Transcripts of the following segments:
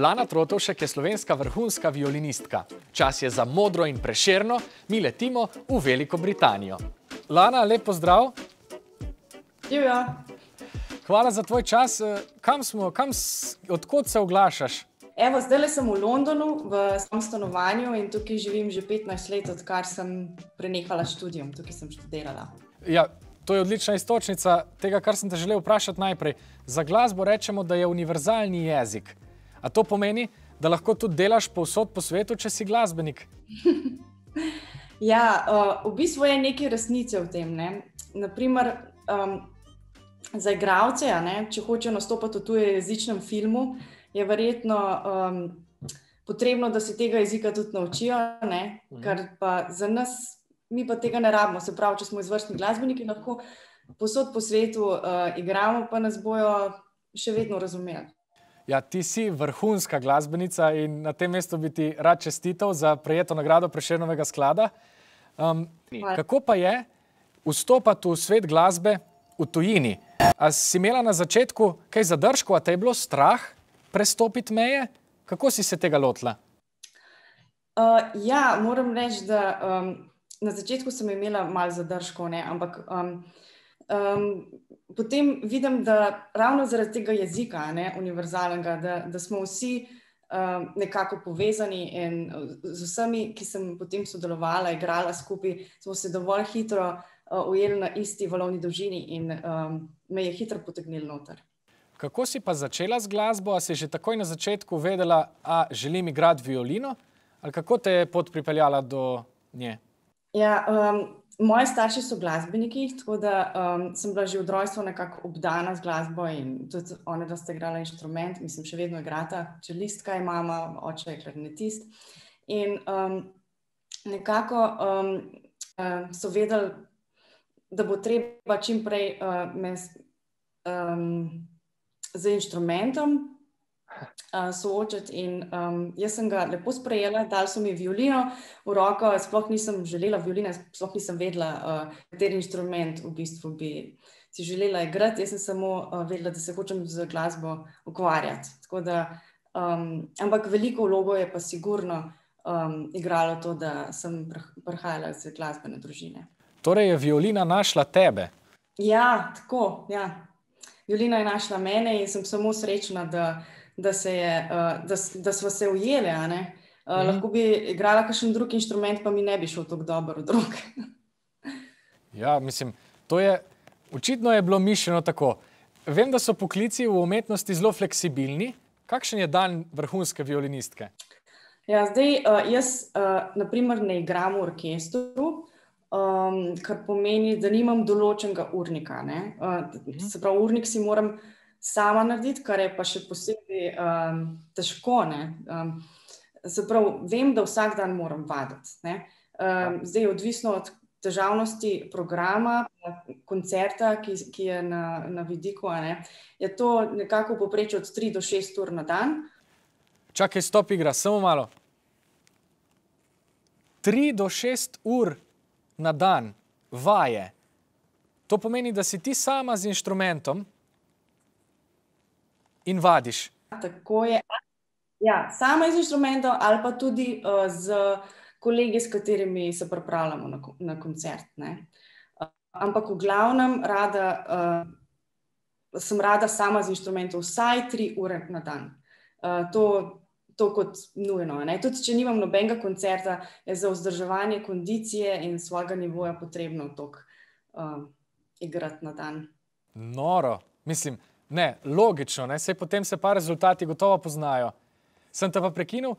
Lana Trotovšek je slovenska vrhunska violinistka. Čas je za Modro in Prešerno, mi letimo v Veliko Britanijo. Lana, lep pozdrav. Živjo. Hvala za tvoj čas. Odkot se oglašaš? Evo, zdajle sem v Londonu, v svojem stanovanju in tukaj živim že 15 let, odkar sem prenehala študijum. Tukaj sem študirala. Ja, to je odlična iztočnica tega, kar sem te želel vprašati najprej. Za glasbo rečemo, da je univerzalni jezik. A to pomeni, da lahko tudi delaš povsod po svetu, če si glasbenik? Ja, v bistvu je nekaj resnice v tem, ne. Naprimer, za igralce, če hočejo nastopati v tujejezičnem filmu, je verjetno potrebno, da se tega jezika tudi naučijo, ne, kar pa za nas, mi pa tega ne rabimo. Se pravi, če smo izvrstni glasbeniki, lahko povsod po svetu igramo, pa nas bojo še vedno razumeli. Ja, ti si vrhunska glasbenica in na tem mestu bi ti rad čestital za prejeto nagrado Prešernovega sklada. Kako pa je vstopati v svet glasbe v tujini? A si imela na začetku kaj zadržkov, a te je bilo strah prestopiti meje? Kako si se tega lotila? Ja, moram reči, da na začetku sem imela malo zadržkov, ampak potem vidim, da ravno zaradi tega jezika, univerzalnega, da smo vsi nekako povezani in z vsemi, ki sem potem sodelovala, igrala skupaj, smo se dovolj hitro ujeli na isti valovni dolžini in me je hitro potegnili noter. Kako si pa začela z glasbo? A si že takoj na začetku vedela, a želim igrati violino? Ali kako te je pot pripeljala do nje? Ja, moji starši so glasbeniki, tako da sem bila že od rojstva nekako obdana z glasbo in tudi onadva sta igrala inštrument, mislim, še vedno igrata, čelistka je mama, oče je klarinetist. In nekako so vedeli, da bo treba čim prej me z inštrumentom soočiti in jaz sem ga lepo sprejela, dali so mi violino v roko, sploh nisem želela violine, sploh nisem vedela, kateri inštrument v bistvu bi si želela igrati, jaz sem samo vedela, da se hočem z glasbo ukvarjati. Tako da, ampak veliko vlogo je pa sigurno igralo to, da sem prihajala iz glasbene družine. Torej je violina našla tebe? Ja, tako, ja. Violina je našla mene in sem samo srečna, da sva se ujeli, Lahko bi igrala kakšen drug inštrument, pa mi ne bi šel tako dobro od rok. Ja, mislim, očitno je bilo mišljeno tako. Vem, da so poklici v umetnosti zelo fleksibilni. Kakšen je dan vrhunske violinistke? Ja, zdaj, jaz na primer ne igram v orkestru, kar pomeni, da nimam določenega urnika, Se pravi, urnik si moram sama narediti, kar je pa še posebej težko, Se pravi, vem, da vsak dan moram vaditi, Zdaj, odvisno od težavnosti programa, koncerta, ki je na vidiku, je to nekako v povprečju od 3 do 6 ur na dan. Čakaj, stop igra, samo malo. 3 do 6 ur na dan vaje. To pomeni, da si ti sama z inštrumentom in vadiš. Tako je. Ja, sama z inštrumentom ali pa tudi z kolegi, s katerimi se pripravljamo na koncert, Ampak v glavnem sem rada sama z inštrumentom vsaj 3 ure na dan. To kot nujno, Tudi če nimam nobenega koncerta, je za vzdrževanje kondicije in svojega nivoja potrebno toliko igrati na dan. Noro. Mislim, ne, logično, Saj potem se pa rezultati gotovo poznajo. Sem te pa prekinil,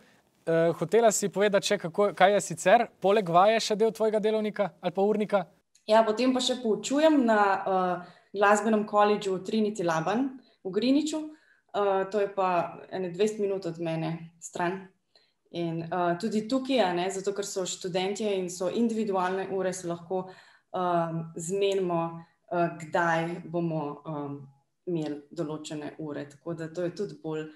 hotela si povedati še, kaj je sicer, poleg vaje še del tvojega delovnika ali pa urnika? Ja, potem pa še poučujem na glasbenem koledžu Trinity Laban v Greenwichu. To je pa 20 minut od mene stran. In tudi tukaj, zato ker so študentje in so individualne ure, se lahko zmenimo, kdaj bomo imeli določene ure. Tako da to je tudi bolj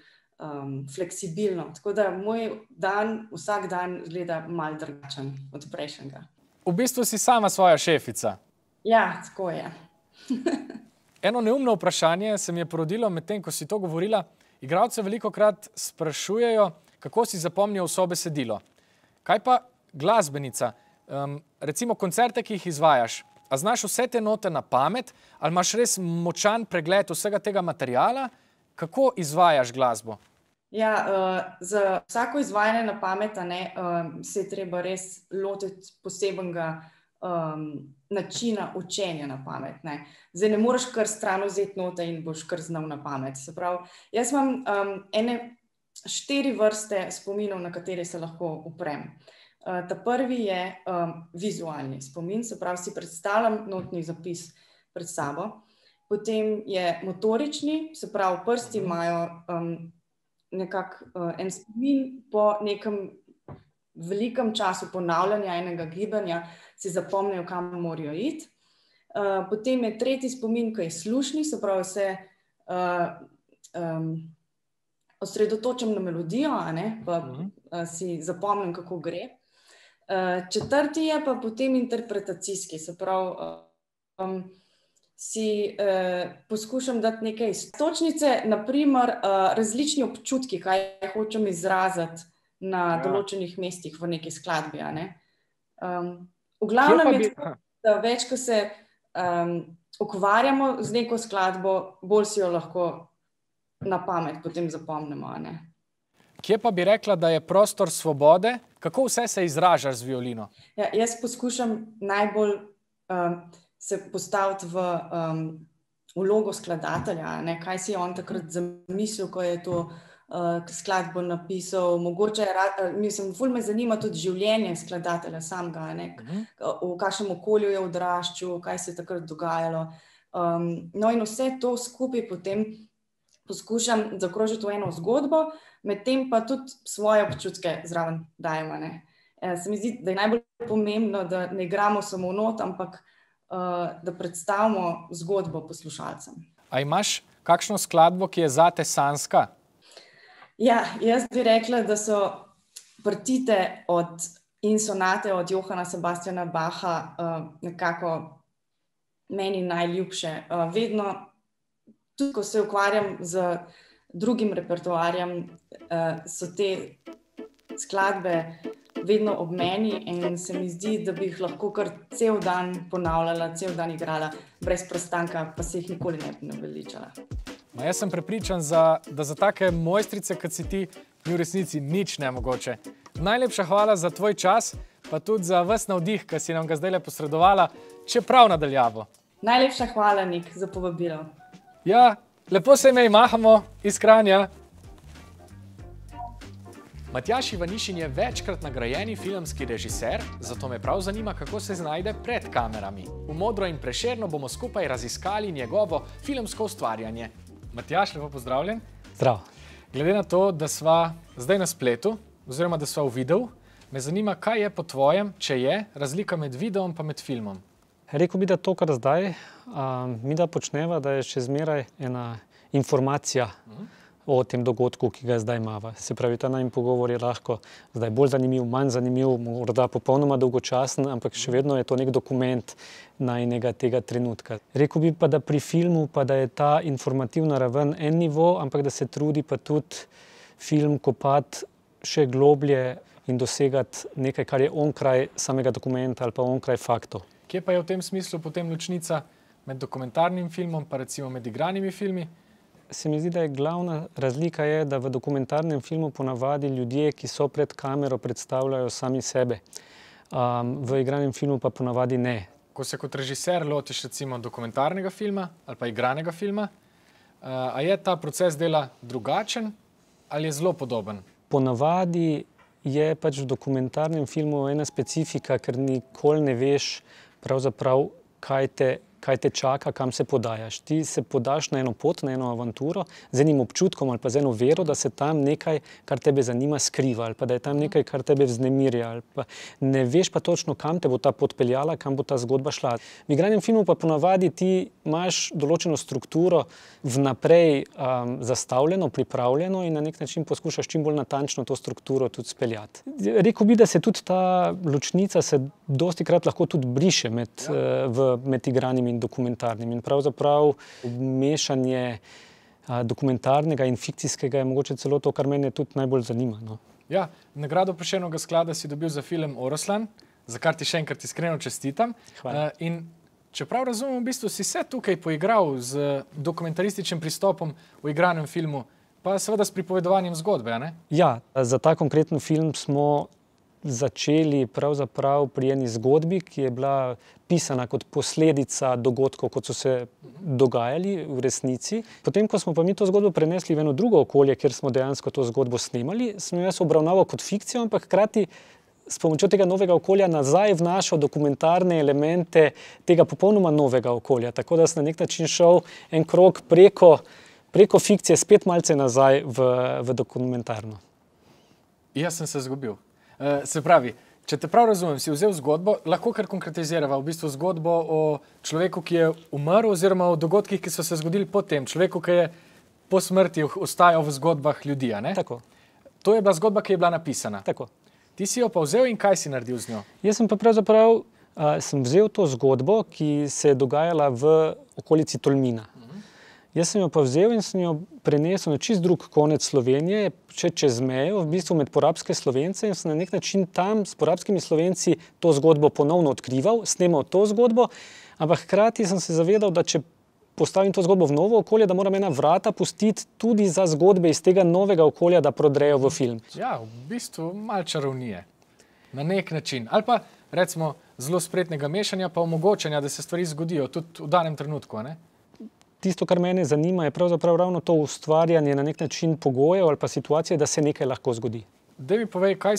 fleksibilno. Tako da moj dan, vsak dan gleda malo drugačen od prejšnjega. V bistvu si sama svoja šefica. Ja, tako je. Eno neumno vprašanje se mi je porodilo medtem, ko si to govorila. Igralce velikokrat sprašujejo, kako si zapomnijo vso besedilo. Kaj pa glasbenica? Recimo koncerte, ki jih izvajaš, a znaš vse te note na pamet, ali imaš res močan pregled vsega tega materiala? Kako izvajaš glasbo? Ja, za vsako izvajanje na pamet se je treba res lotiti posebenega načina učenja na pamet. Zdaj ne moreš kar stran vzeti note in boš kar znal na pamet. Se pravi, jaz imam 4 vrste spominov, na katere se lahko uprem. Ta prvi je vizualni spomin, se pravi, si predstavljam notni zapis pred sabo. Potem je motorični, se pravi, prsti imajo nekako en spomin po nekem velikem času ponavljanja enega gibanja, si zapomnijo, kam morajo iti. Potem je tretji spomin, ki je slušni, se pravi, se osredotočam na melodijo, pa si zapomnim, kako gre. Četrti je pa potem interpretacijski, se pravi, si poskušam dati nekaj iztočnice, naprimer različni občutki, kaj hočem izraziti na določenih mestih v neki skladbi. V glavnem je tako, da več, ko se ukvarjamo z neko skladbo, bolj si jo lahko na pamet potem zapomnimo. Kje pa bi rekla, da je prostor svobode? Kako vse se izražaš z violino? Ja, jaz poskušam najbolj se postaviti v vlogo skladatelja, kaj si je on takrat zamislil, ko je to skladbo napisal. Mogoče, ful me zanima tudi življenje skladatelja samega, v kakšnem okolju je odraščal, kaj se je takrat dogajalo. No in vse to skupaj potem poskušam zakrožiti v eno zgodbo, medtem pa tudi svoje občutke zraven dajemo. Se mi zdi, da je najbolj pomembno, da ne igramo samo not, ampak da predstavimo zgodbo poslušalcem. A imaš kakšno skladbo, ki je zate sanjska? Ja, jaz bi rekla, da so partite in sonate od Johana Sebastiana Bacha nekako meni najljubše. Vedno, tudi ko se ukvarjam z drugim repertoarjem, so te skladbe vedno ob meni in se mi zdi, da bi jih lahko kar cel dan ponavljala, cel dan igrala, brez prestanka, pa se jih nikoli ne bi naveličala. Jaz sem prepričan, da za take mojstrice, kot si ti, ni v resnici nič nemogoče. Najlepša hvala za tvoj čas, pa tudi za ves navdih, ki si nam ga zdajle posredovala, čeprav nadaljavo. Najlepša hvala, Nik, za povabilo. Ja, lepo se imej, mahamo iz Kranja. Matjaž Ivanišin je večkrat nagrajeni filmski režiser, zato me prav zanima, kako se znajde pred kamerami. V Modro in Prešerno bomo skupaj raziskali njegovo filmsko ustvarjanje. Matjaž, lepo pozdravljen. Zdrav. Glede na to, da sva zdaj na spletu, oziroma da sva v videu, me zanima, kaj je po tvojem, če je, razlika med videom pa med filmom. Rekel bi, da to, kar zdaj mi da počneva, da je še zmeraj ena informacija o tem dogodku, ki ga zdaj imava. Se pravi, ta najin pogovor je lahko zdaj bolj zanimiv, manj zanimiv, morda popolnoma dolgočasen, ampak še vedno je to nek dokument najinega tega trenutka. Rekel bi pa, da pri filmu pa, da je ta informativna raven en nivo, ampak da se trudi pa tudi film kopati še globlje in dosegati nekaj, kar je onkraj samega dokumenta ali pa onkraj faktov. Kje pa je v tem smislu potem ločnica med dokumentarnim filmom pa recimo med igranimi filmi? Se mi zdi, da je glavna razlika je, da v dokumentarnem filmu ponavadi ljudje, ki so pred kamero, predstavljajo sami sebe. V igranem filmu pa ponavadi ne. Ko se kot režiser lotiš recimo dokumentarnega filma ali pa igranega filma, a je ta proces dela drugačen ali je zelo podoben? Ponavadi je pač v dokumentarnem filmu ena specifika, ker nikoli ne veš pravzaprav, kaj te čaka, kam se podajaš. Ti se podaš na eno pot, na eno avanturo, z enim občutkom ali pa z eno vero, da se tam nekaj, kar tebe zanima, skriva, ali pa da je tam nekaj, kar tebe vznemirja, ali pa ne veš pa točno, kam te bo ta pot peljala, kam bo ta zgodba šla. V igranem filmu pa ponavadi ti imaš določeno strukturo vnaprej zastavljeno, pripravljeno in na nek način poskušaš čim bolj natančno to strukturo tudi speljati. Rekel bi, da se tudi ta ločnica se dostikrat lahko tudi briše med igranim in dokumentarnim. In pravzaprav mešanje dokumentarnega in fikcijskega je mogoče celo to, kar mene tudi najbolj zanima. No. Ja, nagrado Prešernovega sklada si dobil za film Oroslan, za kar ti še enkrat iskreno čestitam. In čeprav razumem, v bistvu si se tukaj poigral z dokumentarističnim pristopom v igranem filmu, pa seveda s pripovedovanjem zgodbe, a ne? Ja, za ta konkreten film smo začeli pravzaprav pri eni zgodbi, ki je bila pisana kot posledica dogodkov, kot so se dogajali v resnici. Potem, ko smo pa mi to zgodbo prenesli v eno drugo okolje, kjer smo dejansko to zgodbo snemali, sem jaz obravnaval kot fikcijo, ampak hkrati s pomočjo tega novega okolja nazaj vnašal dokumentarne elemente tega popolnoma novega okolja. Tako da sem na nek način šel en krog preko fikcije spet malce nazaj v dokumentarno. Jaz sem se zgubil. Se pravi, če te prav razumem, si vzel zgodbo, lahko kar konkretizirava v bistvu zgodbo o človeku, ki je umrl, oziroma o dogodkih, ki so se zgodili potem. Človeku, ki je po smrti ostajal v zgodbah ljudi, a ne? Tako. To je bila zgodba, ki je bila napisana. Tako. Ti si jo pa vzel in kaj si naredil z njo? Jaz sem pa pravzaprav sem vzel to zgodbo, ki se je dogajala v okolici Tolmina. Jaz sem jo pa vzel in sem jo prenesel na čist drug konec Slovenije, čez mejo, v bistvu med porabske Slovence, in sem na nek način tam s porabskimi Slovenci to zgodbo ponovno odkrival, snemal to zgodbo, ampak hkrati sem se zavedal, da če postavim to zgodbo v novo okolje, da moram ena vrata pustiti tudi za zgodbe iz tega novega okolja, da prodrejo v film. Ja, v bistvu malo čarovnije. Na nek način. Ali pa, recimo, zelo spretnega mešanja, pa omogočanja, da se stvari zgodijo tudi v danem trenutku, a ne? Tisto, kar mene zanima, je pravzaprav ravno to ustvarjanje na nek način pogojev ali pa situacije, da se nekaj lahko zgodi. Daj mi povej, kaj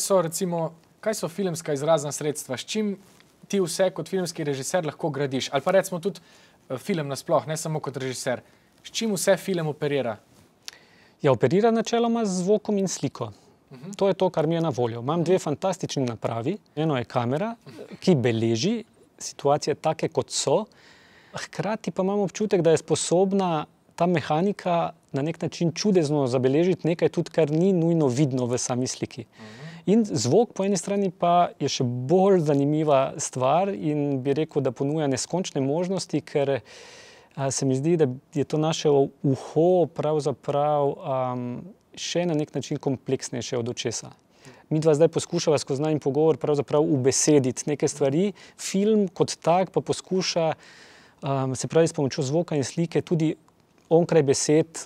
so filmska izrazna sredstva, s čim ti vse kot filmski režiser lahko gradiš? Ali pa recimo tudi film nasploh, ne samo kot režiser. S čim vse film operira? Ja, operira načeloma z zvokom in sliko. To je to, kar mi je na voljo. Imam dve fantastični napravi. Eno je kamera, ki beleži situacije take, kot so. Hkrati pa imam občutek, da je sposobna ta mehanika na nek način čudezno zabeležiti nekaj tudi, kar ni nujno vidno v sami sliki. In zvok po eni strani pa je še bolj zanimiva stvar in bi rekel, da ponuja neskončne možnosti, ker se mi zdi, da je to naše uho pravzaprav še na nek način kompleksnejše od očesa. Midva zdaj poskušava skozi najin pogovor pravzaprav ubesediti neke stvari. Film kot tak pa poskuša se pravi s pomočjo zvoka in slike tudi onkraj besed.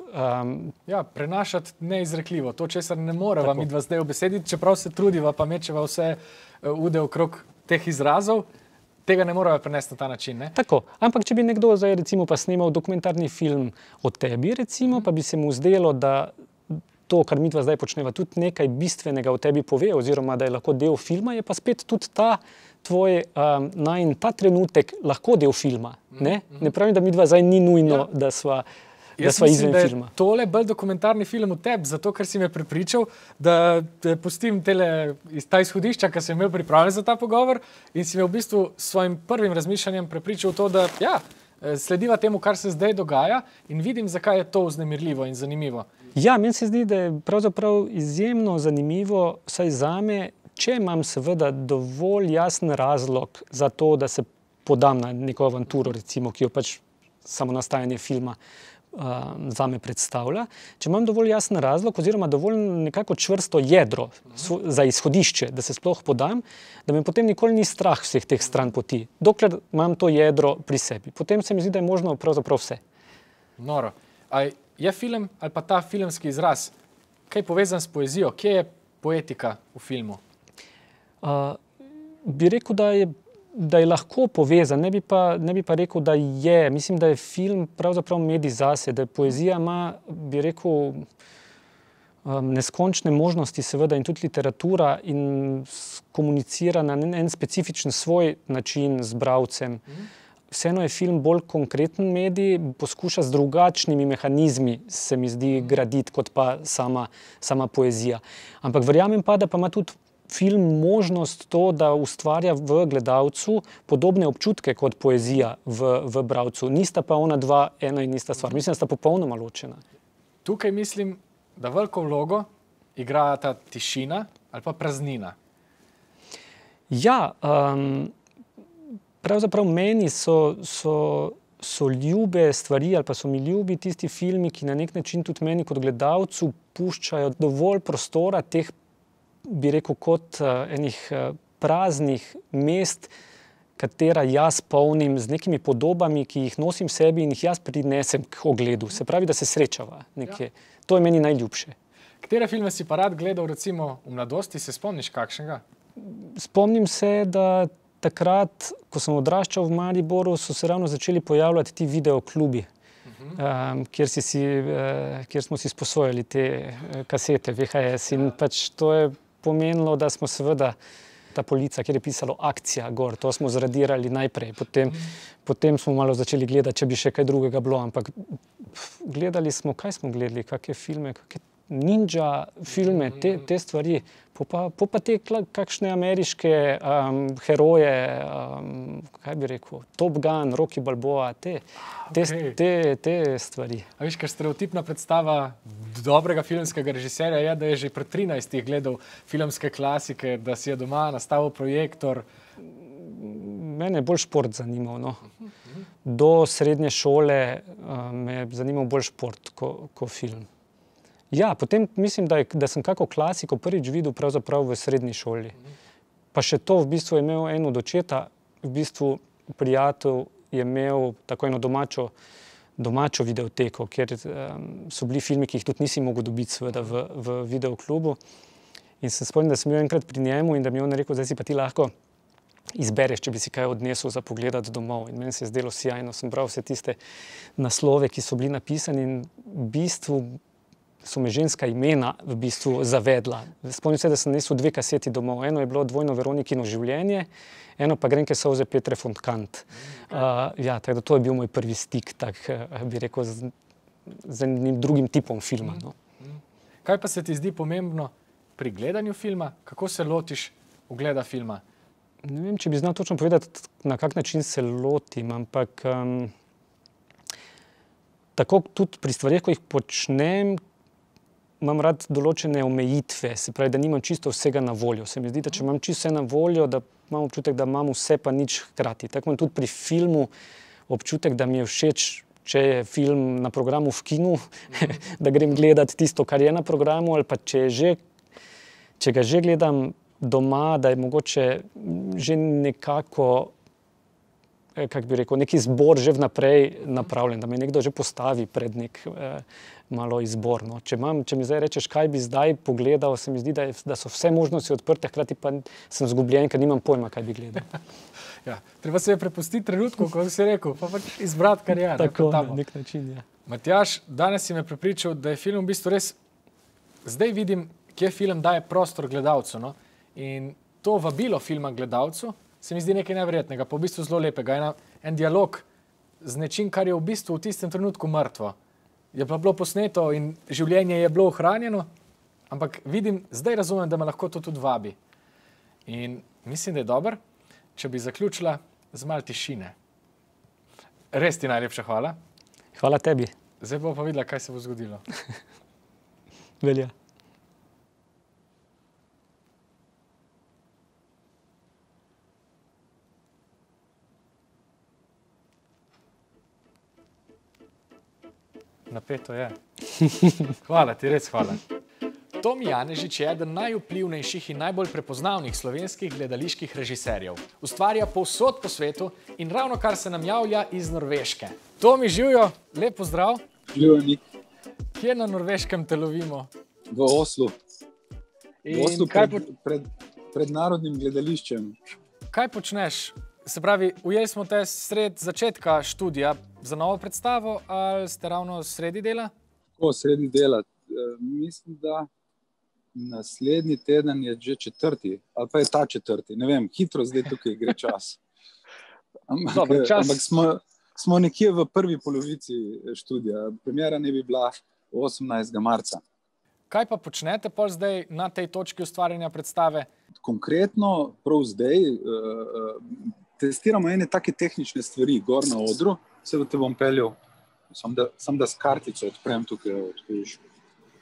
Ja, prenašati neizrekljivo. To, česar ne moreva midva zdaj obesediti, čeprav se trudiva pa mečeva vse ude okrog teh izrazov, tega ne moreva prenesti na ta način, ne? Tako, ampak če bi nekdo zdaj recimo pa snemal dokumentarni film o tebi, recimo, pa bi se mu zdelo, da to, kar midva zdaj počneva, tudi nekaj bistvenega o tebi pove, oziroma da je lahko del filma, je pa spet tudi ta ta trenutek lahko del filma. Ne pravim, da midva zdaj ni nujno, da sva izven filma. Jaz mislim, da je tole bolj dokumentarni film v tebi, zato ker si me prepričal, da pustim ta izhodišča, ki sem imel pripravljen za ta pogovor, in si me v bistvu s svojim prvim razmišljanjem prepričal to, da ja, slediva temu, kar se zdaj dogaja, in vidim, zakaj je to vznemirljivo in zanimivo. Ja, meni se zdi, da je pravzaprav izjemno zanimivo, vsaj zame, če imam seveda dovolj jasen razlog za to, da se podam na neko avanturo, recimo, ki jo pač samo nastajanje filma zame predstavlja. Če imam dovolj jasen razlog oziroma dovolj nekako čvrsto jedro za izhodišče, da se sploh podam, da me potem nikoli ni strah vseh teh stranpoti, dokler imam to jedro pri sebi. Potem se mi zdi, da je možno pravzaprav vse. Noro. A je film ali pa ta filmski izraz kaj povezan s poezijo? Kje je poetika v filmu? Bi rekel, da je lahko povezan, ne bi pa rekel, da je. Mislim, da je film pravzaprav medij zase, da poezija ima, bi rekel, neskončne možnosti seveda in tudi literatura in komunicira na en specifičen svoj način z bralcem. Vseeno je film bolj konkreten medij, poskuša z drugačnimi mehanizmi, se mi zdi, graditi kot pa sama poezija. Ampak verjamem pa, da pa ima tudi film možnost to, da ustvarja v gledalcu podobne občutke kot poezija v bralcu. Nista pa ona dva ena in ista stvar. Mislim, da sta popolnoma ločena. Tukaj mislim, da veliko vlogo igra ta tišina ali pa praznina. Ja, pravzaprav meni so so ljube stvari ali pa so mi ljubi tisti filmi, ki na nek način tudi meni kot gledalcu puščajo dovolj prostora teh, bi rekel, kot enih praznih mest, katera jaz polnim z nekimi podobami, ki jih nosim v sebi in jih jaz prinesem k ogledu. Se pravi, da se srečava nekje. To je meni najljubše. Katere filme si pa rad gledal, recimo v mladosti, se spomniš kakšnega? Spomnim se, da takrat, ko sem odraščal v Mariboru, so se ravno začeli pojavljati ti videoklubi, kjer smo si sposojali te kasete VHS in pač to je pomenilo, da smo seveda ta polica, kjer je pisalo akcija gor, to smo zradirali najprej, potem smo malo začeli gledati, če bi še kaj drugega bilo, ampak gledali smo, kaj smo gledali, kakšne filme, kakšne ninja filme, te stvari, po pa te kakšne ameriške heroje, kaj bi rekel, Top Gun, Rocky Balboa, te stvari. A viš, kar stereotipna predstava dobrega filmskega režiserja je, da je že pred 13 gledal filmske klasike, da si je doma nastavil projektor. Mene je bolj šport zanimal, no. Do srednje šole me je zanimal bolj šport ko film. Ja, potem mislim, da sem kako klasiko prvič videl pravzaprav v srednji šoli. Pa še to v bistvu je imel en od očeta, v bistvu prijatelj je imel tako eno domačo videoteko, kjer so bili filmi, ki jih tudi nisi mogel dobiti seveda v videoklubu. In se spomnim, da sem bil enkrat pri njemu in da mi je on rekel, zdaj si pa ti lahko izbereš, če bi si kaj odnesel za pogledati domov. In meni se je zdelo sijajno, sem bral vse tiste naslove, ki so bili napisani in v bistvu so me ženska imena v bistvu zavedla. Spomnim se, da sem nesel 2 kaseti domov. Eno je bilo Dvojno Veronikino življenje, eno pa Grenke solze Petre von Kant. Ja, tako da to je bil moj prvi stik, tak bi rekel, z enim drugim tipom filma. No. Kaj pa se ti zdi pomembno pri gledanju filma? Kako se lotiš ogleda filma? Ne vem, če bi znal točno povedati, na kak način se lotim, ampak tako tudi pri stvareh, ko jih počnem, imam rad določene omejitve, se pravi, da nimam čisto vsega na voljo. Se mi zdi, da če imam čisto vse na voljo, da imam občutek, da imam vse pa nič hkrati. Tako imam tudi pri filmu občutek, da mi je všeč, če je film na programu v kinu, da grem gledati tisto, kar je na programu, ali pa če ga že gledam doma, da je mogoče že nekako, kako bi rekel, neki izbor že vnaprej napravljen, da me nekdo že postavi pred nek malo izbor. No. Če mi zdaj rečeš, kaj bi zdaj pogledal, se mi zdi, da so vse možnosti odprte, hkrati pa sem zgubljen, ker nimam pojma, kaj bi gledal. Ja, treba se je prepustiti trenutku, kot si rekel, pa pač izbrati, kar je. Tako, na nek način, ja. Matjaž, danes si me prepričal, da je film v bistvu res, zdaj vidim, kje film daje prostor gledalcu, no? In to vabilo filma gledalcu se mi zdi nekaj neverjetnega, pa v bistvu zelo lepega. En dialog z nečim, kar je v bistvu v tistem trenutku mrtvo. Je pa bilo posneto in življenje je bilo ohranjeno, ampak vidim, zdaj razumem, da me lahko to tudi vabi. In mislim, da je dobro, če bi zaključila z malo tišine. Res ti najlepša hvala. Hvala tebi. Zdaj bo pa videla, kaj se bo zgodilo. Velja. Napeto je. Hvala ti, res hvala. Tomi Janežič je eden najvplivnejših in najbolj prepoznavnih slovenskih gledaliških režiserjev. Ustvarja povsod po svetu in ravno kar se nam javlja iz Norveške. Tomi, živjo, lep pozdrav. Živjo, Nik. Kje na Norveškem te lovimo? V Oslu. V Oslu pred Narodnim gledališčem. Kaj počneš? Se pravi, ujeli smo te sred začetka študija za novo predstavo, ali ste ravno sredi dela? Tako, sredi dela. Mislim, da naslednji teden je že 4. ali pa je ta 4. Ne vem, hitro zdaj tukaj gre čas. Ampak smo nekje v prvi polovici študija. Premiera ne bi bila 18. marca. Kaj pa počnete pol zdaj na tej točki ustvarjanja predstave? Konkretno, prav zdaj, testiramo ene take tehnične stvari gor na odru. Se te bom peljal, sam da s kartico odprem tukaj.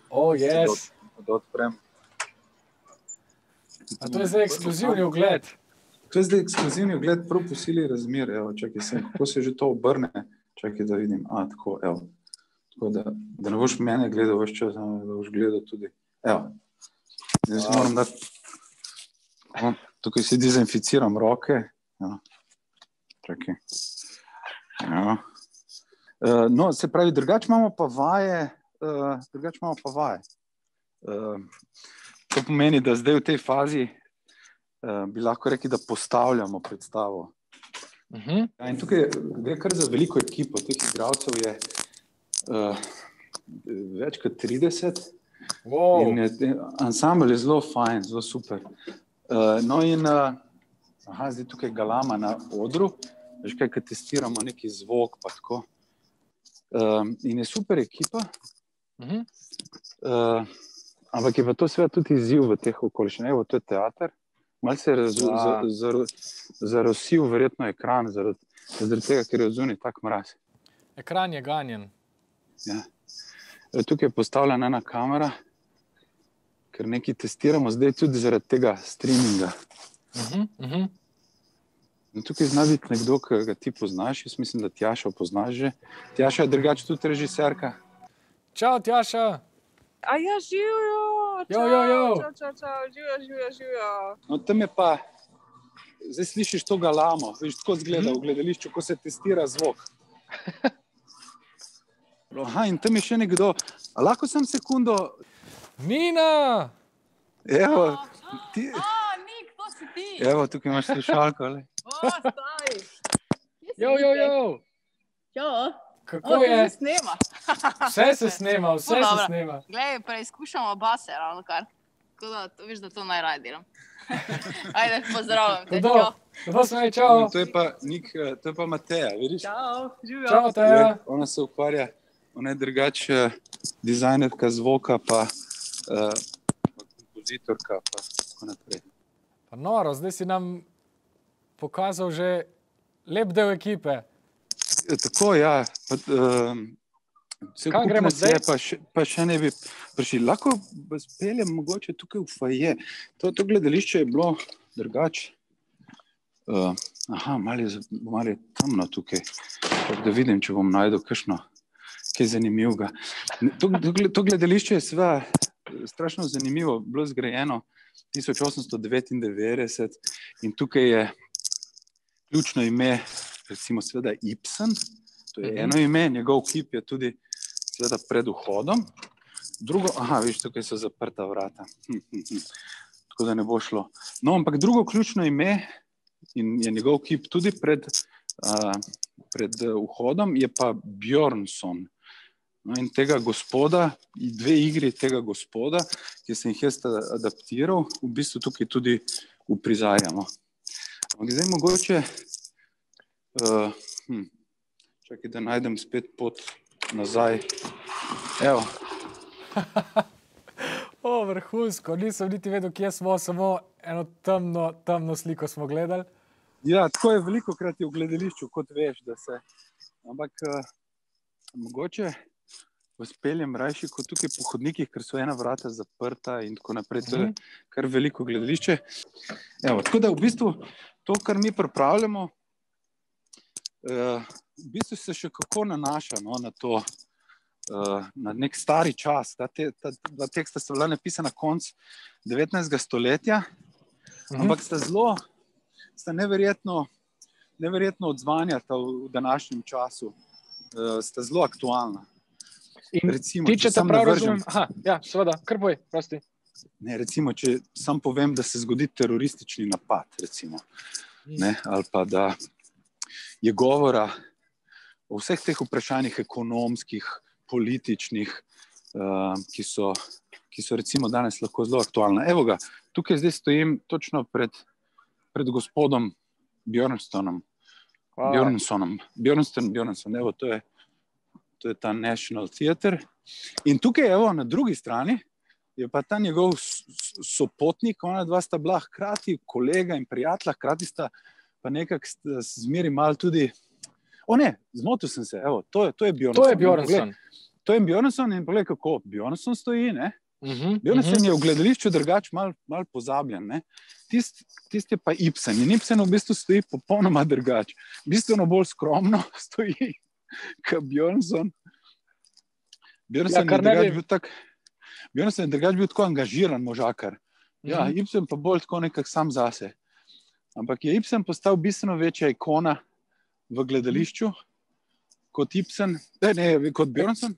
Yes. Da odprem. A to je zdaj ekskluzivni ogled? To je zdaj ekskluzivni ogled prav po sili razmer. Evo, čakaj sem, kako se že to obrne. Čakaj, da vidim. Tako, evo. Tako da ne boš mene gledal več čas, da boš gledal tudi. Evo. Zdaj si moram dati. Tukaj si dezinficiram roke. Ja. Čakaj. Ja. No, se pravi, drugače imamo pa vaje. To pomeni, da zdaj v tej fazi bi lahko rekli, da postavljamo predstavo. In tukaj gre kar za veliko ekipo. Teh igralcev je več kot 30. Wow. In ansambl je zelo fajn, zelo super. No in zdaj tukaj galama na odru, veš kaj, kad testiramo neki zvok pa tako. In je super ekipa, ampak je pa to seveda tudi izziv v teh okoliščinah. Evo, to je teater. Malo se je zarosil verjetno ekran, zaradi tega, ker je odzunaj tak mraz. Ekran je ganjen. Ja. Tukaj je postavljena ena kamera, ker nekaj testiramo zdaj tudi zaradi tega streaminga. In tukaj zna biti nekdo, ki ga ti poznaš. Jaz mislim, da Tjašo poznaš že. Tjaša je drugače tudi režiserka. Čau, Tjaša! Ja, živijo! Čau, živijo. No, tam je pa, zdaj slišiš to galamo, viš, tako zgleda v gledališču, ko se testira zvok. In tam je še nekdo. A lahko sem sekundo? Nina! Evo, ti... Nik, to si ti! Evo, tukaj imaš slušalko, ali? Staj! Jo! Kako je? Se snema. Vse se snema. Glej, preizkušamo base, ravno kar. Tako da, viš, da to najraje delam. Ajde, pozdravljam te. Kdo smo je, čau. To je pa Nik, to je pa Mateja, vidiš? Čau, živijo. Čau, Teja. Ona se ukvarja, ona je drugače dizajnerka zvoka, pa kompozitorka, pa tako naprej. Pa noro, zdaj si nam pokazal že lep del ekipe. Tako, ja. Kam gremo zdaj? Pa še ne bi prišli. Lahko speljem mogoče tukaj v foje. To gledališče je bilo drugače. Malo je temno tukaj. Da vidim, če bom najdel kakšno kaj zanimivega. To gledališče je seveda strašno zanimivo. Bilo zgrajeno 1899 in tukaj je ključno ime, recimo seveda Ibsen, to je eno ime, njegov kip je tudi seveda pred vhodom. Drugo, viš, tukaj so zaprta vrata, tako da ne bo šlo. No, ampak drugo ključno ime in je njegov kip tudi pred vhodom, je pa Bjørnson. No, in tega gospoda, dve igri tega gospoda, ki sem jih jaz adaptiral, v bistvu tukaj tudi uprizarjamo. Ampak zdaj mogoče čakaj, da najdem spet pot nazaj. Evo. Vrhunsko, nisem niti vedel, kje smo, samo eno temno sliko smo gledali. Ja, tako je velikokrat v gledališču, kot veš, da se. Ampak mogoče speljem rajši kot tukaj po hodnikih, ker so ena vrata zaprta in tako naprej. To je kar veliko gledališče. Evo, tako da v bistvu to, kar mi pripravljamo, v bistvu se še kako nanaša na to, na nek stari čas. Ta dva teksta sta bila napisana konc 19. stoletja, ampak sta neverjetno odzvanjata v današnjem času. Sta zelo aktualna. In recimo, ti, če te prav razumem, seveda, kar boj, prosti. Ne, recimo, če sam povem, da se zgodi teroristični napad, recimo, ne, ali pa da je govora o vseh teh vprašanjih ekonomskih, političnih, ki so recimo danes lahko zelo aktualna. Evo ga, tukaj zdaj stojim točno pred gospodom Bjørnsonom. Bjørnson, evo, to je ta National Theatre. In tukaj, evo, na drugi strani je pa ta njegov sopotnik, ona dva sta bila hkrati kolega in prijatelja, hkrati sta pa nekako zmeri malo tudi... zmotil sem se, evo, to je Bjørnson. To je Bjørnson in poglej, kako Bjørnson stoji, ne? Bjørnson je v gledališču drugače malo pozabljen, ne? Tist je pa Ibsen in Ibsen v bistvu stoji popolnoma drugače. Bistveno bolj skromno stoji. kot Björnsson. Björnsson je drugač bil tako angažiran možakar. Ja, Ibsen pa bolj tako nekak sam zase. Ampak je Ibsen postal bistveno večja ikona v gledališču kot Ibsen, kot Björnsson.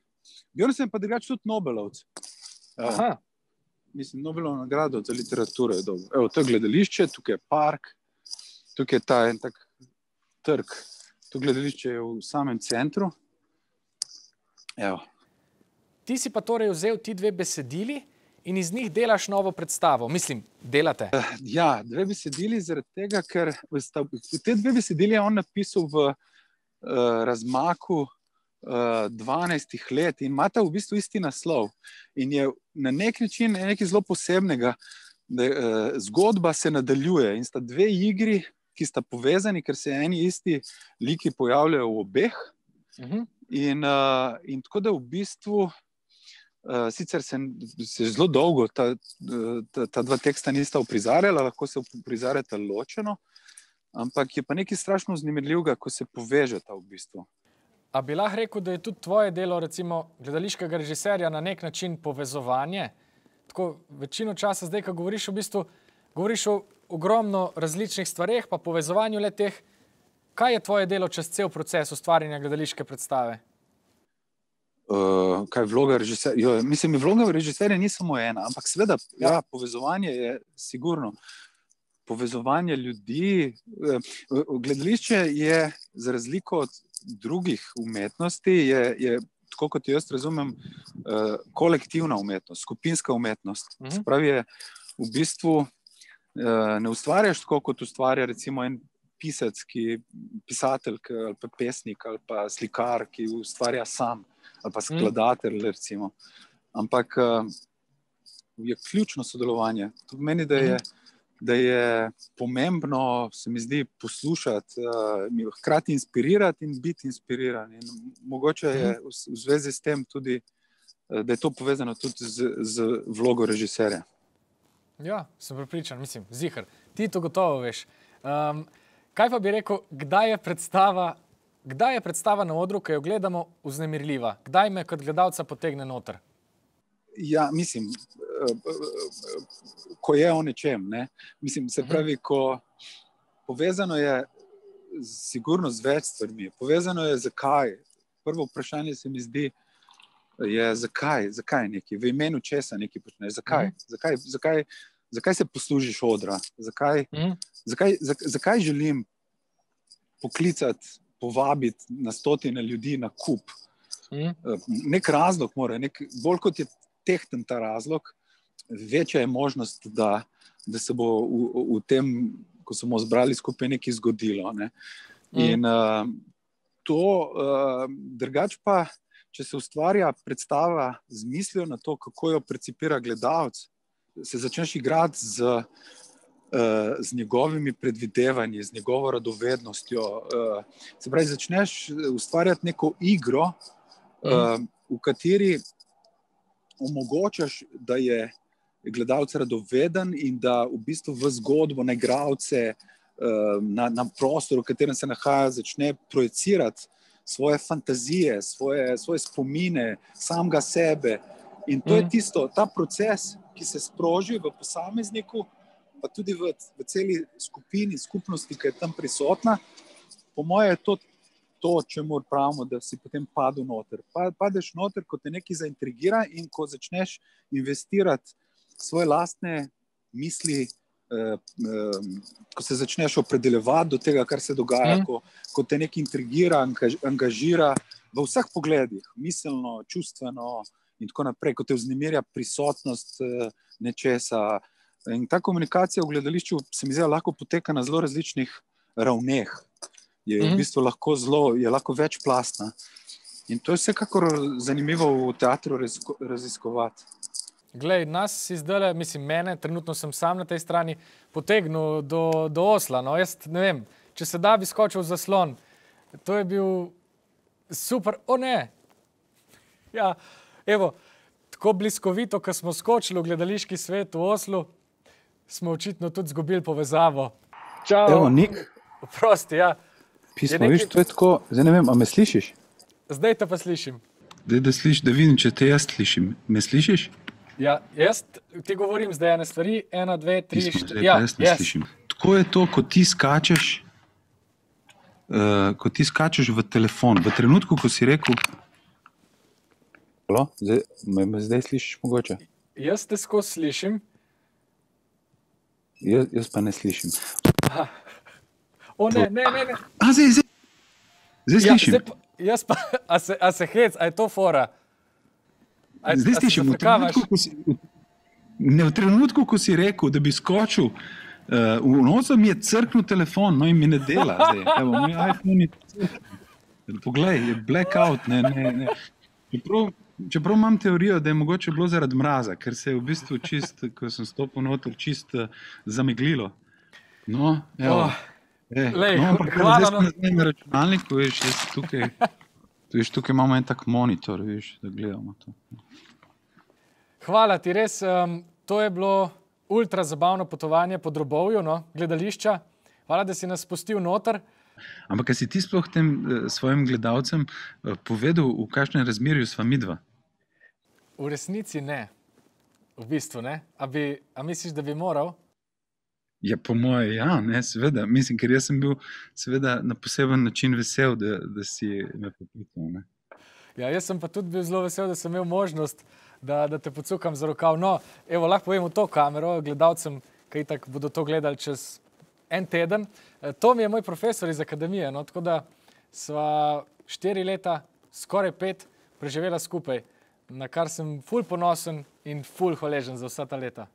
Björnsson pa drugač tudi Nobelovc. Aha. Mislim, Nobelov nagrado za literaturo je dobro. Evo, to je gledališče, tukaj je park, tukaj je ta en tak trg. To gledališče je v samem centru. Evo. Ti si pa torej vzel ti dve besedili in iz njih delaš novo predstavo. Mislim, delate. Ja, dve besedili zaradi tega, ker te dve besedili je on napisal v razmaku 12 let in imata v bistvu isti naslov. In je na nek način nekaj zelo posebnega, da zgodba se nadaljuje in sta dve igri, ki sta povezani, ker se eni isti liki pojavljajo v obeh. In tako da v bistvu sicer se zelo dolgo ta dva teksta nista uprizarjala, lahko se uprizarjata ločeno, ampak je pa nekaj strašno vznemirljivega, ko se povežeta v bistvu. A bi lahko rekel, da je tudi tvoje delo, recimo gledališkega režiserja, na nek način povezovanje? Tako večino časa zdaj, ko govoriš v bistvu, govoriš o ogromno različnih stvareh, pa povezovanju le teh. Kaj je tvoje delo čez cel proces ustvarjanja gledališke predstave? Kaj je vloga režiserja? Mislim, vloga režiserja ni samo ena, ampak seveda, ja, povezovanje je sigurno. Povezovanje ljudi. Gledališče je, za razliko od drugih umetnosti, je tako kot jaz razumem, kolektivna umetnost, skupinska umetnost. Se pravi, je v bistvu ne ustvarjaš tako, kot ustvarja recimo en pisatelj ali pa pesnik ali pa slikar, ki ustvarja sam, ali pa skladatelj recimo. Ampak je ključno sodelovanje. To pomeni, da je pomembno, se mi zdi, poslušati, hkrati inspirirati in biti inspiriran. In mogoče je v zvezi s tem tudi, da je to povezano tudi z vlogo režiserja. Ja, sem prepričan, mislim, ziher. Ti to gotovo veš. Kaj pa bi rekel, kdaj je predstava na odru, ko jo gledamo, vznemirljiva? Kdaj me kot gledalca potegne noter? Ja, mislim, ko je o nečem, ne? Mislim, se pravi, ko povezano je sigurno z več stvarmi. Povezano je zakaj. Prvo vprašanje se mi zdi, je zakaj nekaj, v imenu česa nekaj počneš, zakaj se poslužiš odra, zakaj želim poklicati, povabiti na stotine ljudi na kup. Nek razlog mora, bolj kot je tehten ta razlog, večja je možnost, da se bo v tem, ko smo zbrali skupaj, nekaj zgodilo. Ne? In to, drugač pa, če se ustvarja predstava z mislijo na to, kako jo percipira gledalec, se začneš igrati z njegovimi predvidevanji, z njegovo radovednostjo. Se pravi, začneš ustvarjati neko igro, v kateri omogočaš, da je gledalec radoveden in da v bistvu v zgodbo na igralce, na prostor, v katerem se nahaja, začne projecirati svoje fantazije, svoje spomine, samega sebe. In to je tisto, ta proces, ki se sproži v posamezniku, pa tudi v celi skupini, skupnosti, ki je tam prisotna. Po moje je to, čemur pravimo, da si potem padel noter. Padeš noter, ko te nekaj zaintrigira in ko začneš investirati svoje lastne misli, ko se začneš opredeljevati do tega, kar se dogaja, ko te nekaj intrigira, angažira v vseh pogledih, miselno, čustveno in tako naprej, ko te vznemirja prisotnost nečesa. In ta komunikacija v gledališču se mi zdi, lahko poteka na zelo različnih ravneh. Je v bistvu lahko večplastna. In to je vsekakor zanimivo v teatru raziskovati. Glej, nas si zdaj, mislim, mene, trenutno sem sam na tej strani, potegnil do Osla. No, jaz ne vem, če se da bi skočil v zaslon. To je bil super. O ne! Ja, evo, tako bliskovito, ko smo skočili v gledališki svet v Oslu, smo očitno tudi zgubili povezavo. Čau! Evo, Nik. Prosti, ja. Pismo, viš, to je tako, zdaj ne vem, a me slišiš? zdaj te pa slišim. Da vidim, če te jaz slišim. Me slišiš? Ja, jaz ti govorim zdaj ene stvari, 1, 2, 3, 4. Ja, jaz ne slišim. Tako je to, ko ti skačeš v telefon. V trenutku, ko si rekel... Halo? Zdaj slišiš mogoče? Jaz te skozi slišim. Jaz pa ne slišim. O, ne. Zdaj slišim. A se hec, a je to fora? Zdaj slišim. V trenutku, ko si rekel, da bi skočil, v nocu mi je crknil telefon, no in mi ne dela zdaj. Evo, moj iPhone je crknil. Poglej, je blackout, ne. Čeprav imam teorijo, da je mogoče bilo zaradi mraza, ker se je v bistvu čist, ko sem stopil noter, čist zameglilo. No, evo. Zdaj sem na računalniku, veš, tukaj imamo en tak monitor, veš, da gledamo to. Hvala ti, res, to je bilo ultra zabavno potovanje po drobovju, gledališča. Hvala, da si nas spustil noter. Ampak, kaj si ti sploh tem svojim gledalcem povedal, v kakšnem razmerju sva midva? V resnici ne. V bistvu ne. A misliš, da bi moral? Ja, po moje, ja, ne, seveda. Mislim, ker jaz sem bil seveda na poseben način vesel, da si me poklical, ne. Ja, jaz sem pa tudi bil zelo vesel, da sem imel možnost, da te pocukam za rokav. No, evo, lahko povem v to kamero, gledalcem, ki itak bodo to gledali čez en teden. To mi je moj profesor iz akademije, no, tako da sva 4 leta, skoraj 5, preživela skupaj, na kar sem ful ponosen in ful hvaležen za vsa ta leta.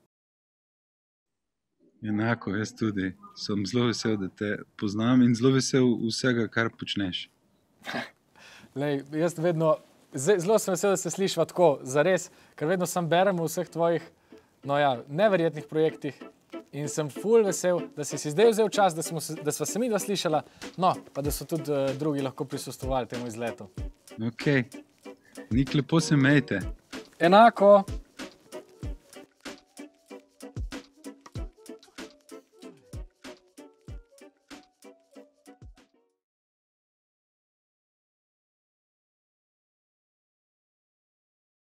Enako, jaz tudi. Sem zelo vesel, da te poznam in zelo vesel vsega, kar počneš. Lej, jaz vedno, zelo sem vesel, da se slišva tako, zares, ker vedno sam berem v vseh tvojih, neverjetnih projektih in sem ful vesel, da si zdaj vzel čas, da sva se midva slišala, pa da so tudi drugi lahko prisostvovali temu izletu. Ok. Nik, lepo se imejte. Enako.